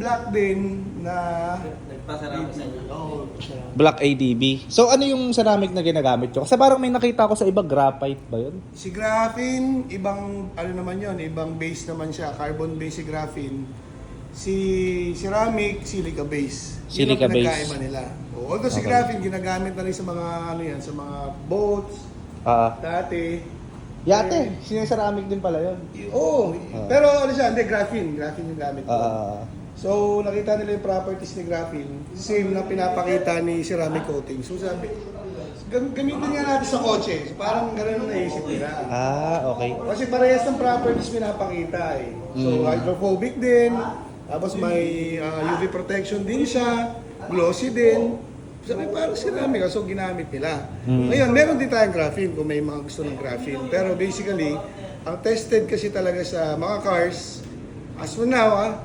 black din na Nagpasarap sa inyo. Oo. Black ADB. So ano yung ceramic na ginagamit nyo? Kasi parang may nakita ko sa iba, graphite ba yun? Si graphene, ibang ano naman yon, ibang base naman siya, carbon base si graphene. Si ceramic, silica base. Yun Silica ang base. pinagkaiba nila. Although si Okay. graphene ginagamit na rin sa mga ano yan, sa mga boats dati. Yate, ceramic din pala yun. Oo, pero ano siya, hindi graphene yung gamit ko. So nakita nila yung properties ni graphene, same na pinapakita ni ceramic coating. So sabi, gamitin nga natin sa kotse. So, parang ganun ang naisip nila. Okay. Kasi parehas ng properties pinapakita eh. So hydrophobic din, tapos may UV protection din siya, glossy din. Sabi parang ceramic, so ginamit nila. Ngayon, meron din tayong graphene kung may mga gusto ng graphene. Pero basically, ang tested kasi talaga sa mga cars, as for now